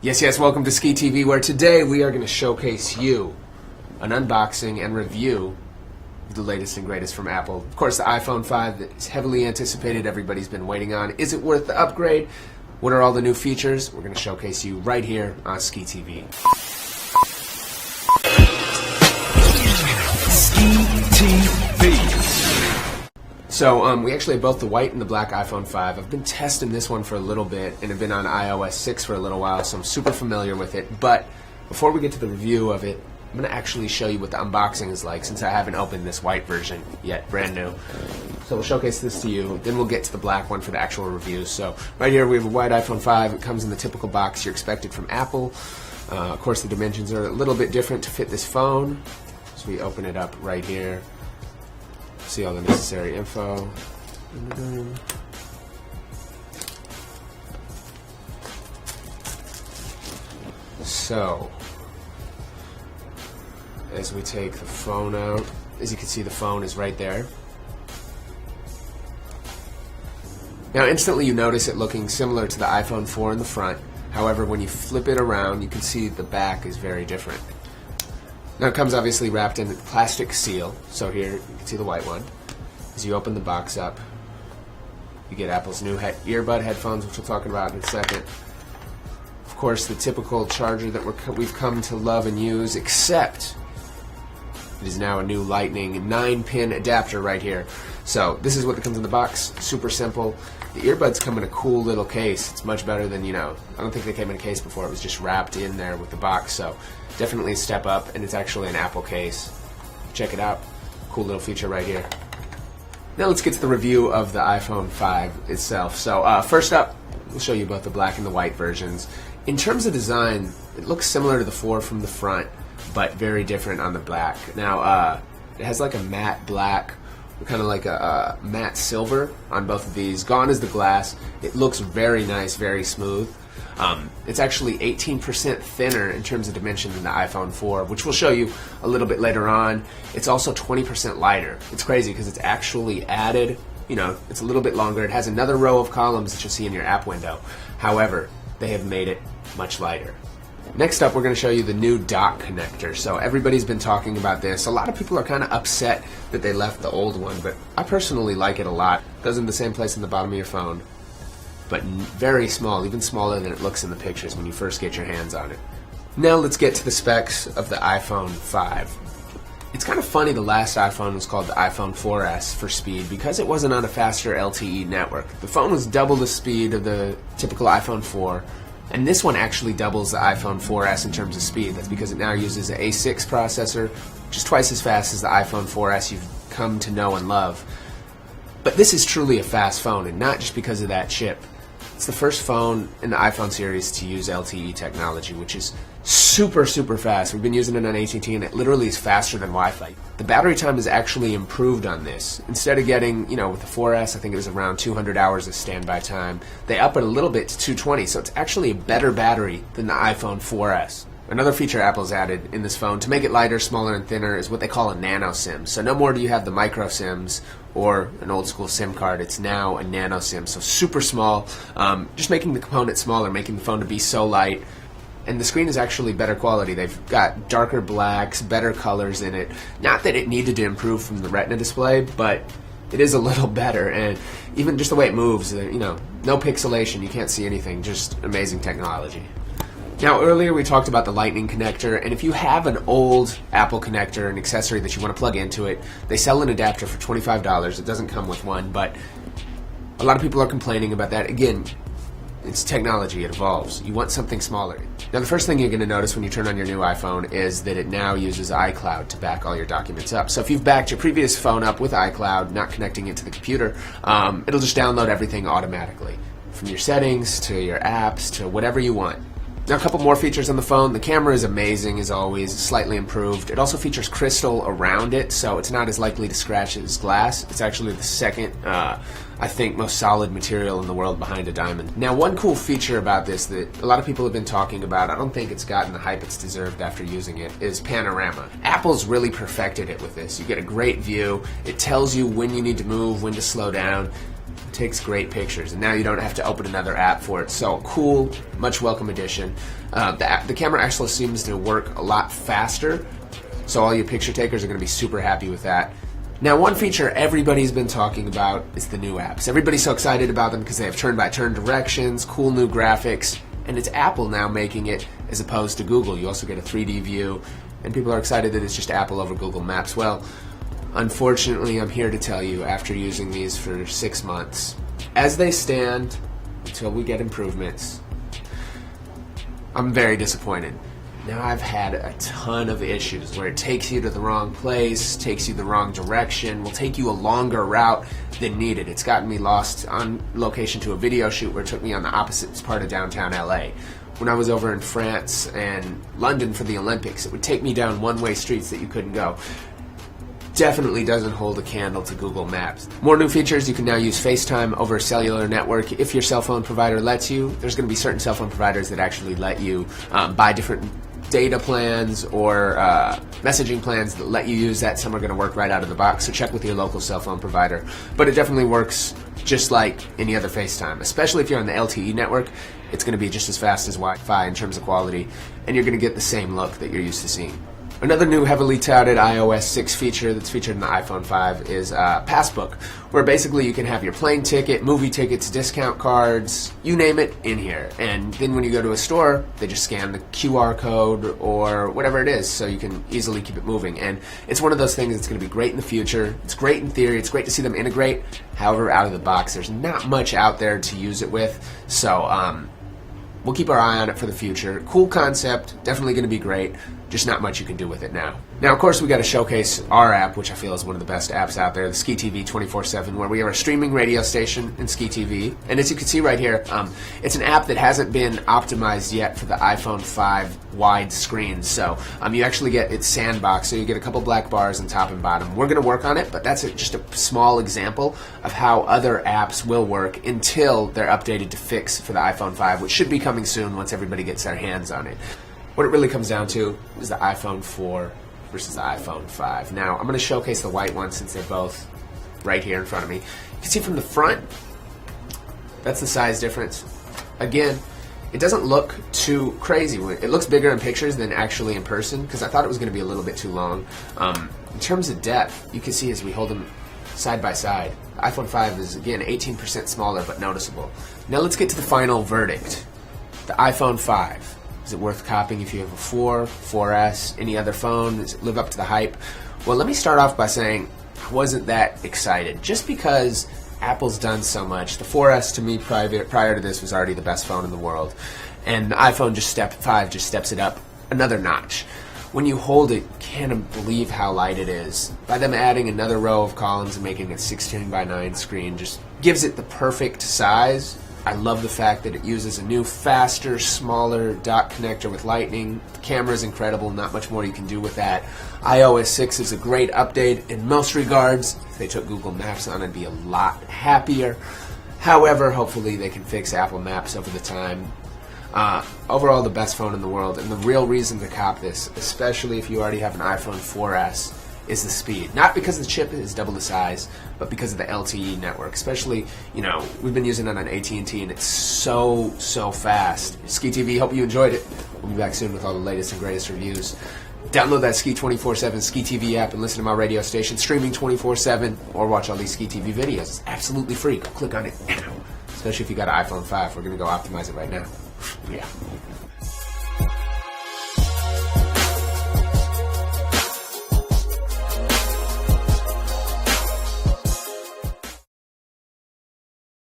Yes, welcome to Ski TV, where today we are going to showcase you an unboxing and review of the latest and greatest from Apple. Of course, the iPhone 5 that is heavily anticipated, everybody's been waiting on. Is it worth the upgrade? What are all the new features? We're going to showcase you right here on Ski TV. Ski TV. So, we actually have both the white and the black iPhone 5. I've been testing this one for a little bit, and have been on iOS 6 for a little while, so I'm super familiar with it. But before we get to the review of it, I'm going to actually show you what the unboxing is like, since I haven't opened this white version yet, brand new. So we'll showcase this to you, then we'll get to the black one for the actual review. So right here we have a white iPhone 5. It comes in the typical box you're expected from Apple. Of course, the dimensions are a little bit different to fit this phone. So we open it up right here. See all the necessary info. So, as we take the phone out, as you can see, the phone is right there. Now, instantly you notice it looking similar to the iPhone 4 in the front. However, when you flip it around, you can see the back is very different. Now, it comes obviously wrapped in a plastic seal. So here, you can see the white one. As you open the box up, you get Apple's new earbud headphones, which we'll talk about in a second. Of course, the typical charger that we've come to love and use, except it is now a new Lightning 9-pin adapter right here. So this is what comes in the box. Super simple. The earbuds come in a cool little case. It's much better than, I don't think they came in a case before. It was just wrapped in there with the box. So definitely a step up, and it's actually an Apple case. Check it out. Cool little feature right here. Now let's get to the review of the iPhone 5 itself. So first up, we'll show you both the black and the white versions. In terms of design, it looks similar to the 4 from the front, but very different on the black. Now, it has like a matte black, kind of like a matte silver on both of these. Gone is the glass. It looks very nice, very smooth. It's actually 18% thinner in terms of dimension than the iPhone 4, which we'll show you a little bit later on. It's also 20% lighter. It's crazy because it's actually added, it's a little bit longer. It has another row of columns that you'll see in your app window. However, they have made it much lighter. Next up, we're going to show you the new dock connector. So everybody's been talking about this. A lot of people are kind of upset that they left the old one, but I personally like it a lot. It goes in the same place in the bottom of your phone, but very small, even smaller than it looks in the pictures when you first get your hands on it. Now let's get to the specs of the iPhone 5. It's kind of funny the last iPhone was called the iPhone 4S for speed because it wasn't on a faster LTE network. The phone was double the speed of the typical iPhone 4, and this one actually doubles the iPhone 4S in terms of speed. That's because it now uses an A6 processor, which is twice as fast as the iPhone 4S you've come to know and love. But this is truly a fast phone, and not just because of that chip. It's the first phone in the iPhone series to use LTE technology, which is super fast. We've been using it on AT&T, and it literally is faster than Wi-Fi. The battery time is actually improved on this. Instead of getting, with the 4S, I think it was around 200 hours of standby time, they up it a little bit to 220, so it's actually a better battery than the iPhone 4S. Another feature Apple's added in this phone to make it lighter, smaller, and thinner is what they call a nano SIM. So no more do you have the micro SIMs or an old school SIM card. It's now a nano SIM, so super small, just making the component smaller, making the phone to be so light. And the screen is actually better quality. They've got darker blacks, better colors in it. Not that it needed to improve from the Retina display, but it is a little better. And even just the way it moves, no pixelation, you can't see anything, just amazing technology. Now, earlier we talked about the Lightning connector, and if you have an old Apple connector, an accessory that you want to plug into it, they sell an adapter for $25. It doesn't come with one, but a lot of people are complaining about that. Again, it's technology, it evolves. You want something smaller. Now, the first thing you're going to notice when you turn on your new iPhone is that it now uses iCloud to back all your documents up. So if you've backed your previous phone up with iCloud, not connecting it to the computer, it'll just download everything automatically, from your settings to your apps to whatever you want. Now, a couple more features on the phone. The camera is amazing, as always, slightly improved. It also features crystal around it, so it's not as likely to scratch as glass. It's actually the second, I think, most solid material in the world behind a diamond. Now, one cool feature about this that a lot of people have been talking about, I don't think it's gotten the hype it's deserved after using it, is panorama. Apple's really perfected it with this. You get a great view. It tells you when you need to move, when to slow down. It takes great pictures, and now you don't have to open another app for it. So cool, much welcome addition. The camera actually seems to work a lot faster, so all you picture takers are going to be super happy with that. Now, one feature everybody's been talking about is the new apps. Everybody's so excited about them because they have turn-by-turn directions, cool new graphics, and it's Apple now making it as opposed to Google. You also get a 3D view, and people are excited that it's just Apple over Google Maps. Well, unfortunately, I'm here to tell you, after using these for 6 months, as they stand, until we get improvements, I'm very disappointed. Now, I've had a ton of issues where it takes you to the wrong place, takes you the wrong direction, will take you a longer route than needed. It's gotten me lost on location to a video shoot where it took me on the opposite part of downtown LA. When I was over in France and London for the Olympics, it would take me down one-way streets that you couldn't go. Definitely doesn't hold a candle to Google Maps. More new features: you can now use FaceTime over a cellular network if your cell phone provider lets you. There's going to be certain cell phone providers that actually let you buy different data plans or messaging plans that let you use that. Some are going to work right out of the box, so check with your local cell phone provider. But it definitely works just like any other FaceTime, especially if you're on the LTE network. It's going to be just as fast as Wi-Fi in terms of quality, and you're going to get the same look that you're used to seeing. Another new heavily touted iOS 6 feature that's featured in the iPhone 5 is Passbook, where basically you can have your plane ticket, movie tickets, discount cards, you name it, in here. And then when you go to a store, they just scan the QR code or whatever it is, so you can easily keep it moving. And it's one of those things that's going to be great in the future. It's great in theory. It's great to see them integrate. However, out of the box, there's not much out there to use it with. So we'll keep our eye on it for the future. Cool concept, definitely going to be great, just not much you can do with it now. Now, of course, we got to showcase our app, which I feel is one of the best apps out there, the Ski TV 24/7, where we have a streaming radio station in Ski TV. And as you can see right here, it's an app that hasn't been optimized yet for the iPhone 5 wide screen. So you actually get its sandbox, so you get a couple black bars on top and bottom. We're going to work on it, but that's just a small example of how other apps will work until they're updated to fix for the iPhone 5, which should be coming soon once everybody gets their hands on it. What it really comes down to is the iPhone 4 versus the iPhone 5. Now, I'm going to showcase the white one since they're both right here in front of me. You can see from the front, that's the size difference. Again, it doesn't look too crazy. It looks bigger in pictures than actually in person, because I thought it was going to be a little bit too long. In terms of depth, you can see as we hold them side by side, the iPhone 5 is, again, 18% smaller but noticeable. Now let's get to the final verdict. The iPhone 5. Is it worth copying if you have a 4, 4S, any other phone? Does it live up to the hype? Well, let me start off by saying I wasn't that excited. Just because Apple's done so much. The 4S to me prior to this was already the best phone in the world. And the iPhone 5 just steps it up another notch. When you hold it, you can't believe how light it is. By them adding another row of columns and making a 16:9 screen just gives it the perfect size. I love the fact that it uses a new, faster, smaller dock connector with Lightning. The camera is incredible, not much more you can do with that. iOS 6 is a great update in most regards. If they took Google Maps on, I'd be a lot happier. However, hopefully they can fix Apple Maps over the time. Overall, the best phone in the world, and the real reason to cop this, especially if you already have an iPhone 4S, is the speed. Not because the chip is double the size, but because of the LTE network. Especially, we've been using it on AT&T, and it's so fast. Ski TV, hope you enjoyed it. We'll be back soon with all the latest and greatest reviews. Download that Ski 24/7 Ski TV app and listen to my radio station, streaming 24/7, or watch all these Ski TV videos. It's absolutely free. Go click on it now. Especially if you got an iPhone 5. We're going to go optimize it right now. Yeah.